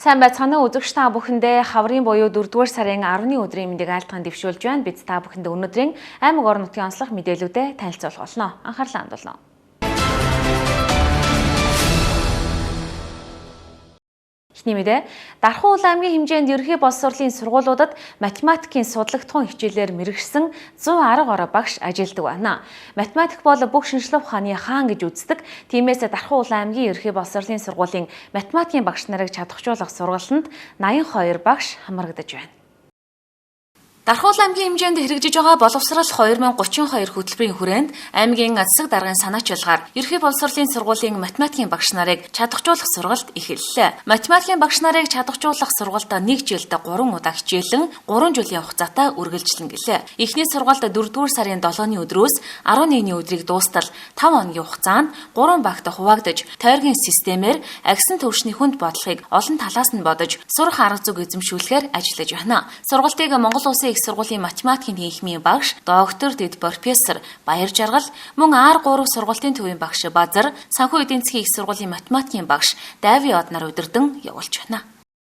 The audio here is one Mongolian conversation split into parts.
Сайн байцгаана уу үзэгч та бүхэндээ хаврын буюу 4-р сарын 10-ны өдрийн мэндийг айлтган дэвшүүлж байна. Бид та бүхэндээ өнөөдрийн аймаг орон нутгийн онцлог мэдээлүүдэд танилцуулах болно. Анхаарлаа хандуулна. Эхний мэдээ, Дархан аймгийн хэмжээнд ерөнхий боловсролын сургуулиудад математикийн судлагдхуун хичээлээр мэргэшсэн 110 гаруй багш ажилладаг байна. Математик бол бүх шинжлэх ухааны хаан гэж үздэг. Тиймээс Дархан аймгийн ерөнхий боловсролын сургуулийн математикийн багш нарыг чадахжуулах сургалтанд 82 багш хамрагдаж байна. Дархан аймгийн хэмжээнд хэрэгжиж байгаа боловсрол 2032 хөтөлбөрийн хүрээнд аймгийн засаг даргын санаачилгаар ерөнхий боловсролын сургуулийн математикийн багш нарыг чадахжуулах сургалт эхэллээ. Математикийн багш нарыг чадахжуулах сургалтаа 1 жилд 3 удаа хичээлэн 3 жилийн хугацаатай үргэлжлэн гэлээ. Эхний сургалт 4-р сарын 7-ны өдрөөс 11-ний өдрийг дуустал 5 хоногийн хугацаанд 3 багт хуваагдаж, тойргийн системээр агсан төвшний хүнд бодлогыг олон талаас нь бодож, сурах арга зүг эзэмшүүлэхээр ажиллаж байна. Сургалтыг Монгол Улсын их сургуулийн математикийн тэнхимийн багш, доктор, дэд профессор Баяр Жаргал, мөн R3 сургуулийн төвийн багш Базар, санхүү эдийн засгийн их сургуулийн математикийн багш Дави Од нар удирдан явуулж байна.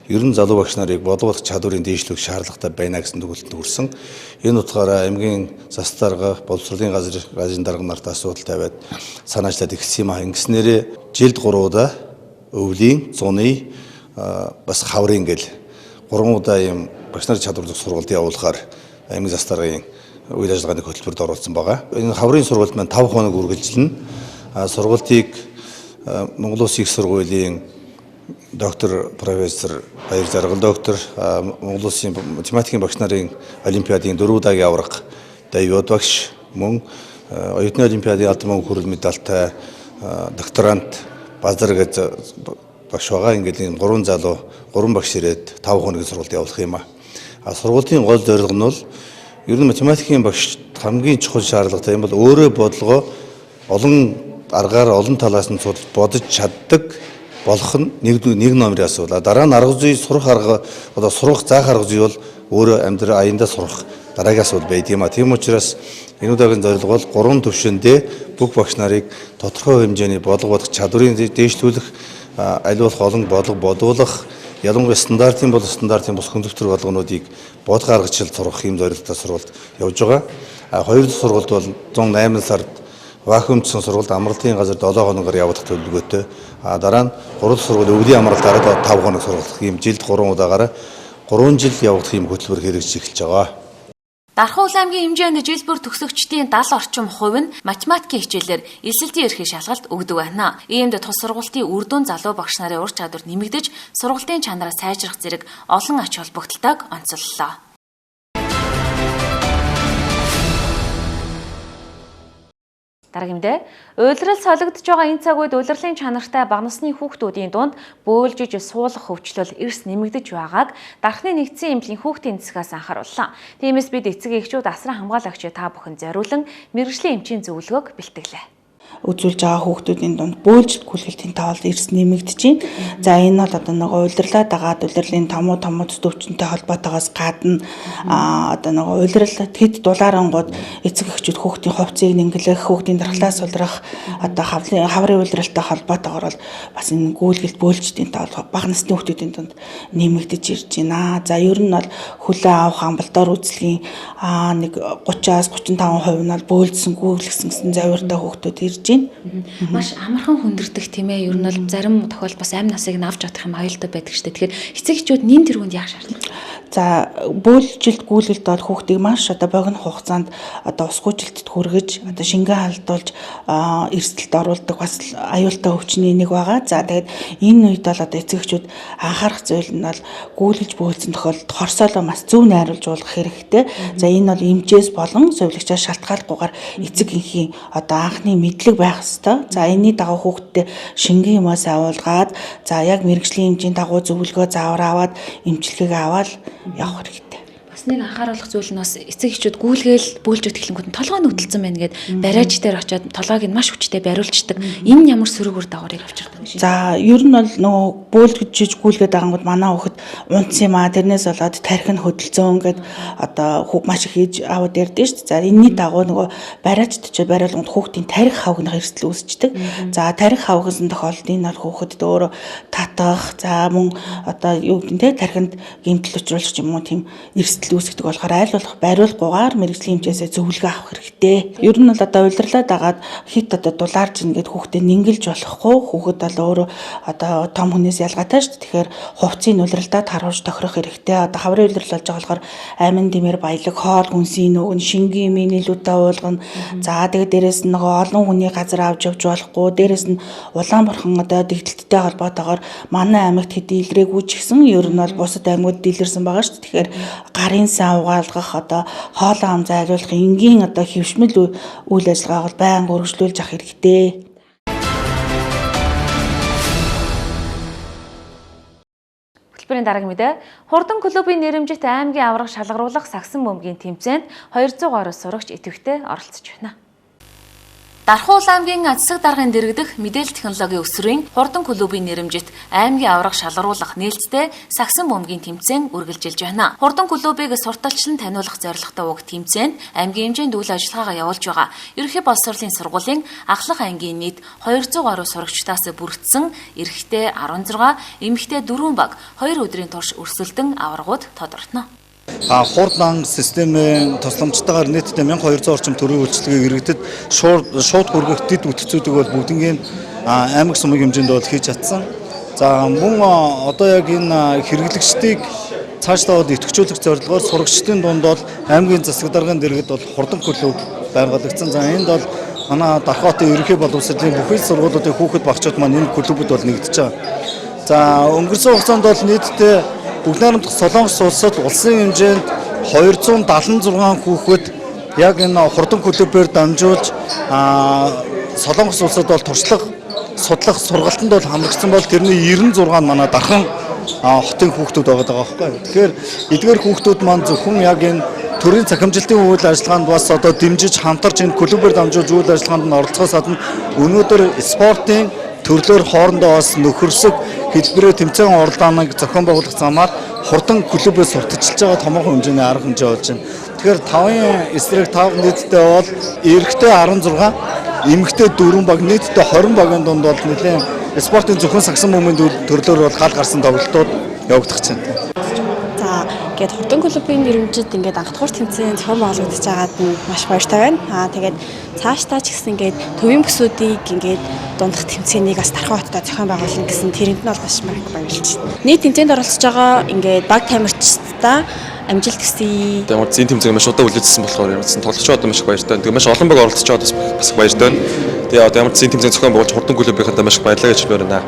Ер нь залуу багш нарыг бодлогох чадварын дээшлэх шаардлагатай байна гэсэн төгөлтөнд хүрсэн. Энэ утгаараа аймгийн засаг дарга, боловсролын газрын дарга нарт асуудал тавиад санаачлаад ихсэн юм аа. Ингэснээрээ жилд 3 удаа өвлийн, зуны бас хаврын гэл 3 удаа юм багш нарын чадварлах сургалт явуулахаар аймгийн засаг даргын үйл ажиллагааны хөтөлбөрт оруулсан байгаа. Энэ хаврын сургалт маань 5 хоног үргэлжилнэ. Сургалтыг Монгол Улсын их сургуулийн доктор профессор Баяр Жаргал доктор, Монгол Улсын математикийн багш нарын олимпиадын 4 удаагийн авраг Дави Од багш, мөн оюутны олимпиадын алтан мөнгө хүрэл медальтай докторант Базар гэж багш байгаа. Ингээд энэ 3 залуу 3 багш ирээд 5 хоногийн сургалт явуулах юм аа. Сургуулийн гол зорилго нь бол ер нь математикийн багш хамгийн чухал шаардлагатай юм бол өөрөө бодлогоо олон аргаар олон талаас нь бодож чаддаг болох нь нэг номерын асуудал. Дараа нь арга зүй сурах арга одоо сурах заах арга зүй бол өөрөө амьдрал аяндаа сурах дараагийн асуудал байд юм а. Тийм учраас энэ удаагийн зорилго бол 3 төвшөндөө бүх багш нарыг тодорхой хэмжээний бодлого бодох чадварыг дээшлүүлэх, аль болох олон бодлого бодуулах, ялангуяа стандартын бол стандартын бус компьютер болгонуудыг бодох аргачлал сургах юм зорилготой сургалт явж байгаа. Хоёр дахь сургалт бол 108 сард вакуумдсан сургалт амралтын газар 7 хоногоор явуулах төлөвлөгөөтэй. Дараа нь 3 дахь сургалт өвлийн амралт дараад 5 хоног сургалт юм жилд 3 удаагаараа 3 жил явуулах юм хөтөлбөр хэрэгжиж эхэлж байгаа. Дархан аймгийн хэмжээнд жил бүр төгсөгчдийн 70 орчим хувь нь математикийн хичээлээр эсэлтийн эрхээ шалгалт өгдөг байна. Иймд тус сургалтын үр дүн залуу багш нарын ур чадвар нэмэгдэж, сургалтын чанараа сайжрах зэрэг олон ач холбогдолтойг онцоллоо. Дараагимдээ уйлрал солигдож байгаа энэ цаг үед уйлралын чанартай бага насны хүүхдүүдийн дунд бөөлжиж суулгах хөвчлөл эрс нэмэгдэж байгааг Дархны нэгдсэн эмнэлгийн хүүхдийн засгаас анхаарууллаа. Тиймээс бид эцэг эхчүүд асран хамгаалагч та бүхэн зориулан мэргэжлийн эмчийн зөвлөгөөг бэлтгэлээ. Үзүүлж байгаа хүүхдүүдийн дунд бөөлжит гүйлгэлтийн тоол эрс нэмэгдэж байна. За энэ бол одоо нэг уйлрлаад байгаа уйлрлын томууд төвчөнтэй холбоотойгоос гадна одоо нэг уйлрал хэд дулаарангууд эцэг эхчүүд хүүхдийн хувцсыг нэнгэлэх, хүүхдийн дархлаас сулрах одоо хаврын уйлралтай холбоотойгоор бол бас энэ гүйлгэлт бөөлжитийн тоол бага насны хүүхдүүдийн дунд нэмэгдэж ирж байна. За ер нь бол хүлээ авах амбалдаар үзлэгийн нэг 30-аас 35% нь бол бөөлжсөн гүйлгэсэн гэсэн завьртай хүүхдүүд ирж Маш амархан хүндэрдэг тийм ээ. Ер нь бол зарим тохиолдолд бас амь насыг авч чадах юм аюултай байдаг шүү дээ. Тэгэхээр эцэг эхчүүд нэн тэргуунд яах шаардлагатай? За бөөлжилт гүйлгэлт бол хүүхдийг маш одоо богино хугацаанд одоо ус гүйжилтэд хүргэж одоо шингэн халдуулж эрсдэлд оруулдаг бас аюултай өвчний нэг байгаа. За тэгээд энэ үед бол одоо эцэг эхчүүд анхаарах зүйл нь бол гүйлгэж бөөлсөн тохиолдолд хорсоолоо маш зөв найруулж уулгах хэрэгтэй. За энэ бол эмчээс болон сувилагчаас шалтгаалгүйгээр эцэг эхийн одоо анхны мэдлэг байх ёстой. За энэний дагуу хүүхдэд шингэн юмас агуулгаад за яг мэргэжлийн эмчийн дагуу зөвлөгөө заавар аваад эмчилгээг аваад явах хэрэгтэй. Бас нэг анхааруулах зүйл нь бас эцэг эхчүүд гүйлгээл бөөлж өгөхлөнгүүд нь толгой нь хөдөлсөн байна гэд бариаж дээр очиод толгойг нь маш хүчтэй бариулцдаг. Энэ нь ямар сөрөг үр дагаврыг авчирдаг вэ? За ер нь бол нөгөө бөөлгөж гүйлгээд байгангууд манай хүүхэд унтсан юм аа тэрнээс болоод тархи нь хөдөлцөн гэд одоо маш их хийж аваад ярьдэн шүү дээ. За энэний дагуу нөгөө бариачд ч бариулганд хүүхдийн тархи хавгнах эрсдэл үүсчдэг. За тархи хавгсан тохиолдолд энэ бол хүүхэдд өөрөө татах за мөн одоо юу гэдэг те тархинд гэмтэл учруулах юм уу тийм эрсдэл үүсгдэг болохоор аль болох бариулгуугаар мэрэгжлийн хэмжээсээ зөвлөгөө авах хэрэгтэй. Ер нь бол одоо удирлаад агаад хит одоо дулаарч ингээд хүүхдэд нингэлж болохгүй хүүхэд бол өөрөө одоо том хүнээс ялгаатай шүү дээ. Тэгэхээр хувцсыг удиралдаад харуулж тохирох хэрэгтэй. Одоо хаврын удирал болж байгаа болохоор амин димэр баялаг хоол хүнсийн нөгөн шингийн минилүүдэд уулгана. За тэгээд дээрэс нь нөгөө олон хүний газар авч явж болохгүй. Дээрэс нь улаан бурхан одоо дэгдэлттэй холбоотойгоор манай аймагт хэд илрээгүй ч гэсэн ер нь бол бусад аймагуд илэрсэн байгаа шүү дээ. Тэгэхээр гарын сан угаалгах одоо хоолой ам зайлуулах энгийн одоо хэвшмэл үйл ажиллагааг бол байнга өргөжлүүлж авах хэрэгтэй. Хөтөлбөрийн дараагийн мэдээ Хурдан клубын нэрэмжит аймгийн аварга шалгаруулах сагсан бөмбөгийн тэмцээнд 200 гаруй сурагч идэвхтэй оролцож байна. Дархуул аймгийн Ацсаг даргын дэргэдэх мэдээлэл технологийн өсвөрийн Хурдан клубын нэрэмжит аймгийн аварга шалгаруулах нээлттэй сагсан бөмбөгийн тэмцээн үргэлжилж байна. Хурдан клубыг сурталчлан таниулах зорилготой уг тэмцээнд аймгийн хэмжээнд үйл ажиллагаагаа явуулж байгаа. Ерөнхий боловсролын сургуулийн Ахлах ангийн нийт 200 гаруй сурагчдаас бүрдсэн эрэгтэй 16, эмэгтэй 4 баг 2 өдрийн турш өрсөлдөн аваргууд тодорхоно. Хурдан системийн тусламжтайгаар нийтдээ 1200 орчим төрийн үйлчлэгийг иргэдэд шууд хүргэх дэд үтцүүдийг бол бүгднийг аймаг сумын хэмжээнд бол хийж чадсан. За мөн одоо яг энэ хэрэглэгчдийг цаашлаа идэвхжүүлэх зорилгоор сурагчдын дунд бол аймгийн засаг даргын дэргэд бол хурдан клуб байгуулагдсан. За энд бол манай Дархан хотын ерөнхий боловсролын бүхэл сургуулиудын хүүхэд багчууд маань энэ клубуд бол нэгдэж байгаа. За өнгөрсөн хугацаанд бол нийтдээ Бүгд найрамдах Солонгос улсад улсын хэмжээнд 276 хүүхэд яг энэ хурдан клубээр дамжуулж Солонгос улсад бол туршлага судлах сургалтанд бол хамрагдсан бол тэрний 96 нь манай Дархан хотын хүүхдүүд байгаа байхгүй. Тэгэхээр эдгээр хүүхдүүд маань зөвхөн яг энэ төрийн цахимжлалтын үйл ажиллагаанд бас одоо дэмжиж хамтарч энэ клубээр дамжуулж үйл ажиллагаанд нь оролцохоос гадна өнөөдөр спортын төрлөөр хоорондоо бас нөхөрсөг хэлбэрээр тэмцээн уралдааныг зохион байгуулах замаар хурдан клубээс сурталчилж байгаа томоохон хэмжээний арга хэмжээ болж байна. Тэгэхээр 5-ын эсрэг 5 нийтдээ бол эрэгтэй 16, эмэгтэй 4 баг нийтдээ 20 багийн дунд бол нэлээд спортын зөвхөн сагсан бөмбөгийн төрлөөр бол хаал гарсан тоглолтууд явагдах чинь. Ингээд хурдан клубын нэрмжид ингээд анх дахь тэмцээн зохион байгуулагдаж байгаад нь маш баяртай байна. Тэгээд цаашдаа ч гэсэн ингээд төвийн бүсүүдийг ингээд дундах тэмцээнийг бас Дархан хотод зохион байгуулна гэсэн тэрэнд нь бол маш баярлж байна. Нийт тэмцээнд оролцож байгаа ингээд баг тамирчдаа амжилт хүсье. Ямар зин тэмцээн маш удаа үлээжсэн болохоор ямарсан тоглогчдод маш их баяртай. Тэгээ маш олон баг оролцож байгаад бас баяртай байна. Тэгээ одоо ямар зин тэмцээн зохион байгуулж хурдан клубийнхаа маш их баярлалаа гэж байна.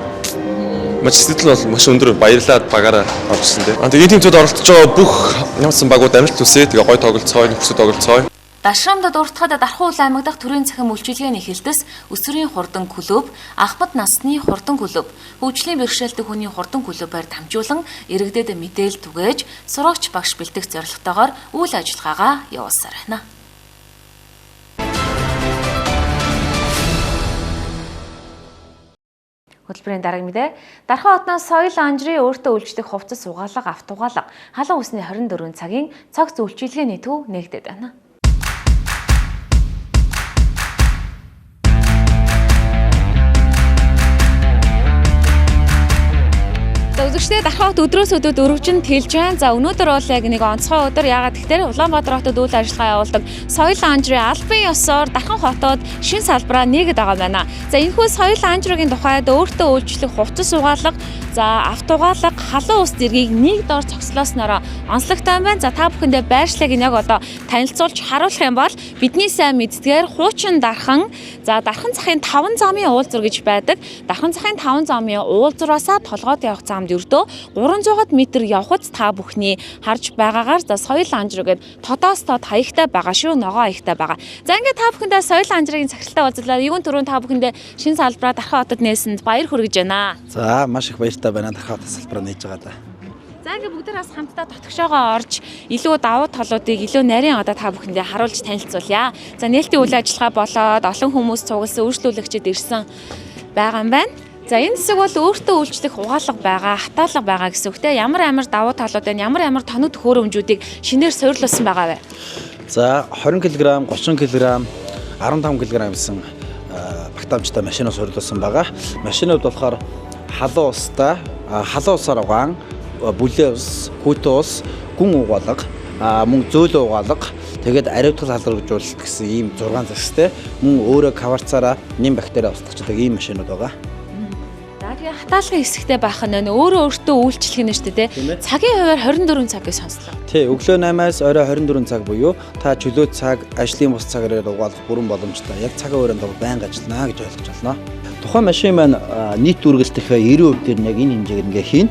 Маш сэтгэл бол маш өндөр баярлаад багаараа орчихсон тийм. Тэгээ энэ тэмцээнд оролцож байгаа бүх ямарсан багууд амжилт хүсье. Тэгээ гой тоглолцоо, нөхцөл тоглолцоо. Дашрамдад уртахад Дархуул аймаг дахь төрийн цахим үйлчилгээний эхэлтэс өсвөрийн хурдан клуб, Ахмад насны хурдан клуб, хөгжлийн бэрхшээлтэй хүний хурдан клубээр дамжуулан иргэдэд мэдээлэл түгээж сурагч багш бэлтгэх зорилготойгоор үйл ажиллагаагаа явуулсаар байна. Хөтөлбөрийн дараагийн мэдээ Дархан хотноос соёл анжрын өөртөө үйлчлэх хувцас угаалга, автугаалга, халуун усны 24 цагийн цогц үйлчилгээний төв нэгдээд байна. Үзэгчдээ Дархан хот өдрөөс өдөрт өргөжин тэлж байна. За өнөөдөр бол яг нэг онцгой өдөр. Яагаад гэвэл Улаанбаатар хотод үйл ажиллагаа явуулдаг соёл анжрын албан ёсоор Дархан хотод шин салбараа нэгэд байгаа байна. За энэхүү соёл анжрын тухайд өөртөө үйлчлэх хувцас угаалга, за автугаалга, халуун ус зэргийг нэг дор цогцлоосноор онцлогтой байна. За та бүхэндээ байршлыг яг одоо танилцуулж харуулах юм бол бидний сайн мэддгээр хуучин Дархан, за Дархан цахын 5 замын уулзар гэж байдаг. Дархан цахын 5 замын уулзраасаа толгойд явах замд ердөө 300 м явхад та бүхний харж байгаагаар за соёл анжир гэдэг тодоос тод хаягтай байгаа шүү, ногоо хаягтай байгаа. За ингээд та бүхэндээ соёл анжирын цагталтай уулзлаа. Юун түрүүн та бүхэндээ шин салбараа Дархан хотод нээсэнд баяр хүргэж байна. За маш их баяртай байна. Дархан хотод салбараа нээж байгаа да. За ингээ бүгд бас хамтдаа дотгошоогоо орж илүү давуу талуудыг илүү нарийн одоо та бүхэндээ харуулж танилцуулъя. За нээлтийн үйл ажиллагаа болоод олон хүмүүс цугласан үйлчлүүлэгчид ирсэн байгаа юм байна. За энэ хэсэг бол өөртөө үйлчлэх угаалга байгаа, хатаалга байгаа гэсэн үгтэй. Ямар давуу талууд байна, ямар тоног төхөөрөмжүүдийг шинээр суйрлуулсан байгаа вэ? За 20 кг, 30 кг, 15 кг гэсэн багтаамжтай машинаас суйрлуулсан байгаа. Машинууд болохоор халуун устай, халуун усаар угаан, бүлээн ус, хүйтэн ус, гүн угаалга, мөн зөөлөн угаалга, тэгээд ариутгал халдваржуулалт гэсэн ийм 6 загстай мөн өөрөө каварцаараа нэм бактери устгачдаг ийм машинууд байгаа. За тэгээ хатаалгын хэсэгтэй байх нь өөрөө өөртөө үйлчлэх нь шүү дээ. Цагийн хуваар 24 цагийг сонслоо. Тий, өглөө 8-аас орой 24 цаг буюу та чөлөө цаг, ажлын бус цагаар угаалгах бүрэн боломжтой. Яг цагийн хугацаанд байнга ажиллана гэж ойлгож байна. Тухайн машин маань нийт үргэлжлэх 90% дээр яг энэ хэмжээгээр ингээ хийн.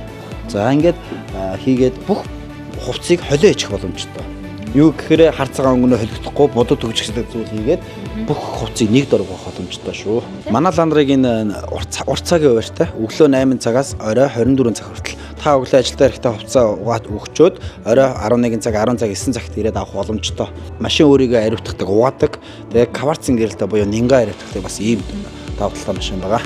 За ингээд хийгээд бүх хувцсыг холио хийчих боломжтой. Юу гэхээр хар цагаан өнгөнөө холигдохгүй бодод төгжих зүйл хийгээд бүх хувцсыг нэг дор угаах боломжтой шүү. Манай ландрыг энэ урт цагийн хуваартай өглөө 8 цагаас орой 24 цаг хүртэл та өглөө ажилдаа ирэхдээ хувцас угаад өгчөөд орой 11 цаг 10 цаг 9 цагт ирээд авах боломжтой. Машин өөрийгөө ариутгадаг угаадаг. Тэгээ каварцын гэрэлтэй буюу нинга ариутгадаг бас ийм давуу талтай машин байгаа.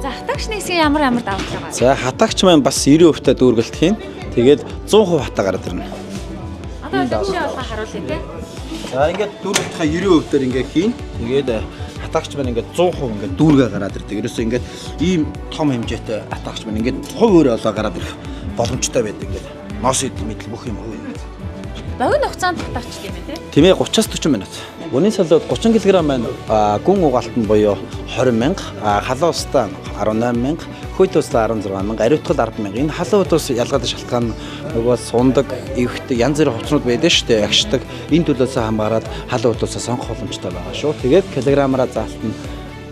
За хатаагчны хэсгийн ямар давуу тал байгаа? За хатаагч маань бас 90% та дүүргэлт хийн. Тэгээд 100% хатаа гараад ирнэ. Одоо жишээ болгоо харуулъя те. За ингээд дүүргэлтийнхаа 90% дээр ингээ хийн. Тэгээд хатаагч маань ингээд 100% ингээд дүүргээ гараад ирдэг. Ерөөсөө ингээд ийм том хэмжээтэй хатаагч маань ингээд хувь өөрөө олоо гараад ирэх боломжтой байдаг ингээд. Ноос идэл мэдл бүх юм хувь ингээд. Богино хугацаанд хатаагч юм байна те. Тийм ээ 30-аас 40 минут. Үнийн салууд 30 кг маань гүн угаалт нь буюу 20 мянга, халуун устаа 18 мянга, хүйтэн устаа 16 мянга, ариутгал 10 мянга. Энэ халуун утас ялгаатай шалтгаан нөгөө сундаг, эвхтэй янз бүрийн хувцснууд байдаг шүү дээ. Агшдаг. Энэ төлөөс хамаарат халуун утасаа сонгох боломжтой байгаа шүү. Тэгээд килограммаараа заалт нь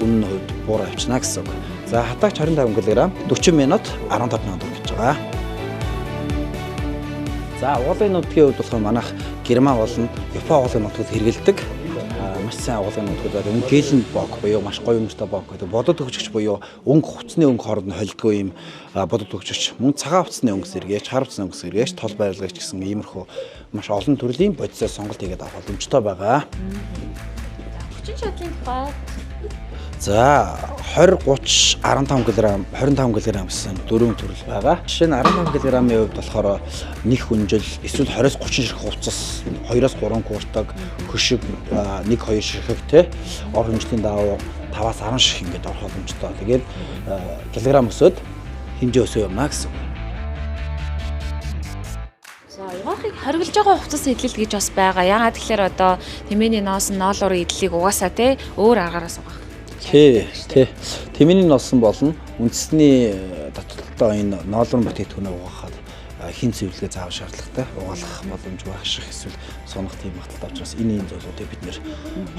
үнэн хувьд буур авчна гэсэн үг. За хатаагч 25 кг 40 минут 15 минут гэж байгаа. За уулын нутгийн хувьд болохоор манайх Герман болон Япон уулын нутгад хэрэгэлдэг. Маш сайн уулын нутгад байдаг. Мөн гэлэн бог буюу маш гоё өмчтэй бог гэдэг. Бодод төгжөгч буюу өнгө хувцсны өнгө хооронд холдгоо юм бодод төгжөгч. Мөн цагаан хувцсны өнгө сэргээж, хар хувцсны өнгө сэргээж, тол байрлагч гэсэн иймэрхүү маш олон төрлийн бодисоос сонголт хийгээд авах боломжтой байгаа. Хүчин чадлын тухай За 20, 30, 15 кг, 25 кг гэсэн дөрвөн төрөл байгаа. Жишээ нь 15 кг-ийн хувьд болохоор нэг хүнжил эсвэл 20-30 ширхэг хувцас 2-3 куртаг, хөшиг 1-2 ширхэг те ор хэмжлийн даваа 5-10 ширхэг ингээд орох боломжтой. Тэгээд килограмм өсөд хэмжээ өсөө юмна гэсэн. за угаахыг хориглож байгаа хувцас идэл гэж бас байгаа. Яагаад тэгэхээр одоо тэмээний ноос нь ноолуурын идлийг угаасаа те өөр аргаараас угаах. Тий. Тэмээний носон болно. Үндэсний татвартай энэ ноолуурын бүтээгдэхүүнээ угаахад хин цэвэрлэгээ заавал шаардлагатай. Угаалгах боломж байх шиг эсвэл сонох тийм баталтай учраас энэ зүйлүүдийг бид нэр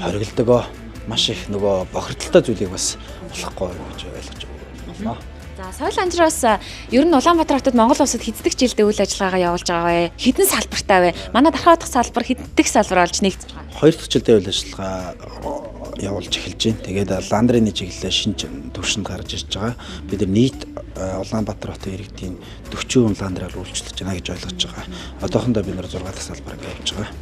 хоригддог маш их нөгөө бохирдолтой зүйлийг бас болохгүй гэж ойлгож байна. За соёл амжраас ер нь Улаанбаатар хотод Монгол улсад хэддэг жилдээ үйл ажиллагаагаа явуулж байгаа вэ? Хэдэн салбартай вэ? Манай дархаа утга салбар хэддэг салбар болж нэгдэж байгаа. 2 дахь жилдээ үйл ажиллагаа явуулж эхэлж байна. Тэгээд ландрын чиглэлээ шинж төвшөнд гарч ирж байгаа. Бид нар нийт Улаанбаатар хотын иргэдийн 40% ландраар үйлчлэж байна гэж ойлгож байгаа. Одоохондоо бид нар 6 дахь салбар ингэ явж байгаа.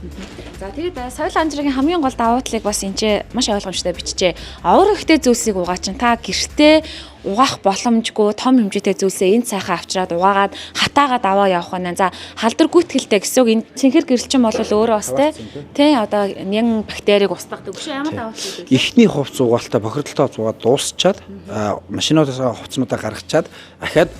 За тэгээд соёл амжрын хамгийн гол давуу талыг бас энэ маш ойлгомжтой бичжээ. Овор ихтэй зүйлсийг угаачин та гэртээ угаах боломжгүй том хэмжээтэй зүйлсээ энэ цайхаа авчираад угаагаад хатаагаад аваа явах байна. За халдвар гүйтгэлтэй гэсэн үг энэ цэнхэр гэрэлчин бол өөрөө бас тий одоо нян бактерийг устгадаг шүү. Ямар давуу тал вэ? Эхний хувцс угаалтаа бохирдолтой хувцс угаад дуусчаад машинуудаас хувцснуудаа гаргачаад ахаад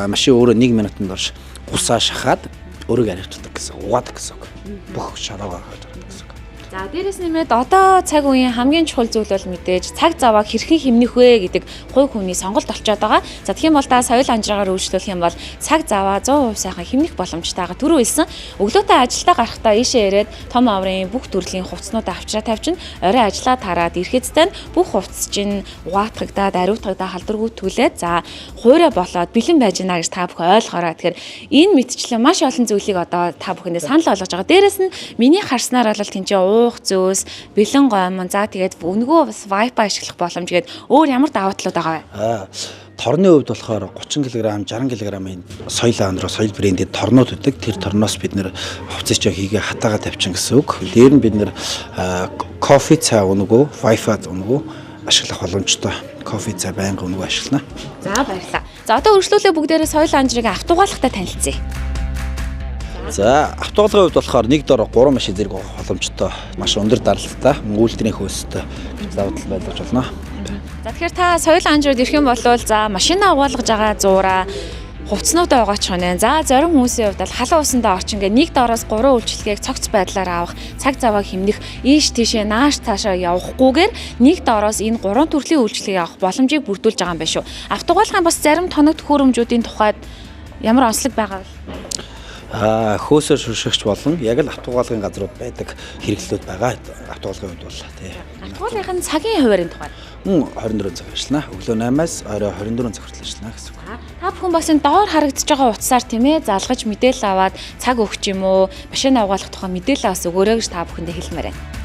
машин өөрөө 1 минутанд орш гусаа шахаад өөрийгөө ариутгадаг гэсэн угаадаг гэсэн үг. Бүх шараагаа гаргаж гаргадаг гэсэн үг. За дээрэс нэмээд одоо цаг үеийн хамгийн чухал зүйл бол мэдээж цаг заваа хэрхэн хэмнэх вэ гэдэг хувь хүний сонголт болчиход байгаа. За тэгэх юм бол та соёл амжираагаар үйлчлүүлэх юм бол цаг заваа 100% сайхан хэмнэх боломжтойгаа түрүү хэлсэн. Өглөөтэй ажилдаа гарахдаа ийшээ ирээд том аврын бүх төрлийн хувцснуудаа авчраа тавьчихна. Орой ажиллаа тараад ирэхэд тань бүх хувцс чинь угаатгагдаад ариутгагдаад халдваргүйtгүүлээд за хуурай болоод бэлэн байж гинэ гэж та бүхэн ойлгоорой. Тэгэхээр энэ мэдчлэн маш олон зүйлийг одоо та бүхэндээ санал болгож байгаа. Дээрэс нь миний харснаар бол тэнцээ уух зөөс, бэлэн гомон, за тэгээд өнгөө бас Wi-Fi ашиглах боломж гээд өөр ямар давуу талууд байгаа вэ? Торны хувьд болохоор 30 кг, 60 кг-ийн соёл андро соёл брендийн торнууд өгдөг. Тэр торноос бид нэр хувцас жоо хийгээ хатаага тавьчин гэсэн үг. Дээр нь бид нэр кофе цай өнгөө, Wi-Fi өнгөө ашиглах боломжтой. Кофе цай байнга өнгөө ашиглана. За баярлалаа. За одоо үргэлжлүүлээ бүгдээрээ соёл анжрыг автугаалгатай танилцъя. За автоголгын хувьд болохоор нэг дор 3 машин зэрэг авах боломжтой. Маш өндөр даралттай, үйлдвэрийн хөөстэй заавал байлгаж болно. За тэгэхээр та соёл анжрууд ирэх юм бол за машина угаалгаж байгаа зуураа хувцснуудаа угаачих нь. За зарим хүмүүсийн хувьд халуун усандаа орчин гээ нэг доороос 3 үйлчлэгийг цогц байдлаар авах, цаг заваа хэмнэх, ийш тийшээ нааш цаашаа явахгүйгээр нэг доороос энэ 3 төрлийн үйлчлэгийг авах боломжийг бүрдүүлж байгаа юм байна шүү. Автогаалгын бас зарим тоног төхөөрөмжүүдийн тухайд ямар онцлог байгаа вэ? Хөөсөөр шүршигч болон яг л автогаалгын газрууд байдаг хэрэглэлүүд байгаа. Автогаалгын хувьд бол тий. Автогаалгын цагийн хуваарийн тухайд 24 цаг ажиллана. Өглөө 8-аас орой 24 цаг хүртэл ажиллана гэсэн үг. Та бүхэн бас энэ доор харагдаж байгаа утсаар тийм ээ залгаж мэдээлэл аваад цаг өгч юм уу? Машина угаалгах тухай мэдээлэл бас өгөөрэй гэж та бүхэндээ хэлмээр байна.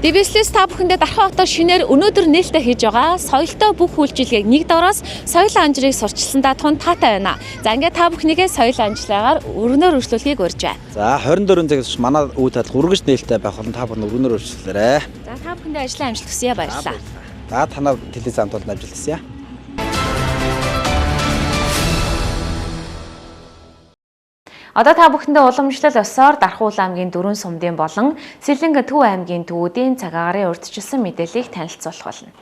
DBS-лээс та бүхэндээ дархан хотоор шинээр өнөөдөр нээлттэй хийж байгаа соёлтой бүх үйлчилгээг нэг доороос соёл анжрыг сурчилсан даатхан таатай байна. За ингээд та бүхнийгээ соёл анжлагаар өргөнөөр өршлүүлэхийг урьж байна. За 24 цагаас манай үе татал үргэлж нээлттэй байх болон та бүхэн өргөнөөр өршлүүлээрэй. За та бүхэндээ ажлын амжилт хүсье баярлалаа. За танаа телевизэнд бол амжилт хүсье. Одоо та бүхэндээ уламжлал ёсоор Дархуул аймгийн Дөрвөн сумдын болон Сэлэнг Төв аймгийн төвүүдийн цаг агарын урьдчилсан мэдээллийг танилцуулах болно.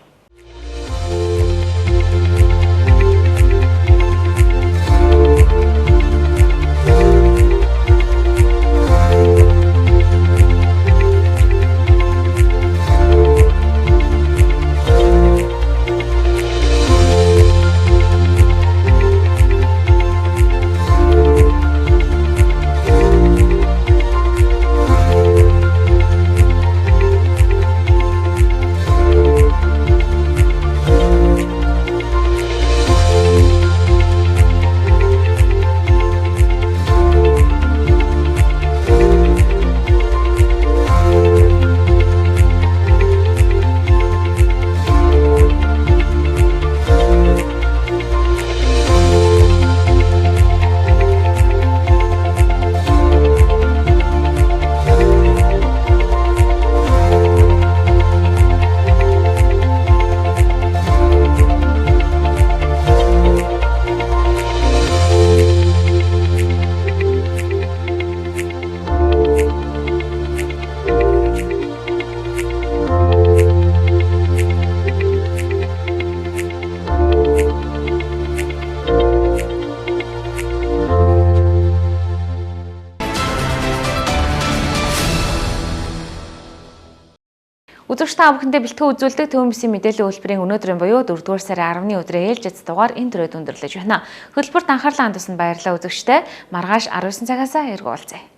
Үзэгч та бүхэндээ бэлтгэн үзүүлдэг төвөмбөсийн мэдээллийн үйлбэрийн өнөөдрийн буюу 4-р сарын 10-ны өдрөө ээлжид дугаар энэ төрөйд өндөрлөж байна. Хөтөлбөрт анхаарлаа хандуулсанд баярлалаа үзэгчдээ. Маргааш 19 цагаас эрг уулзъя.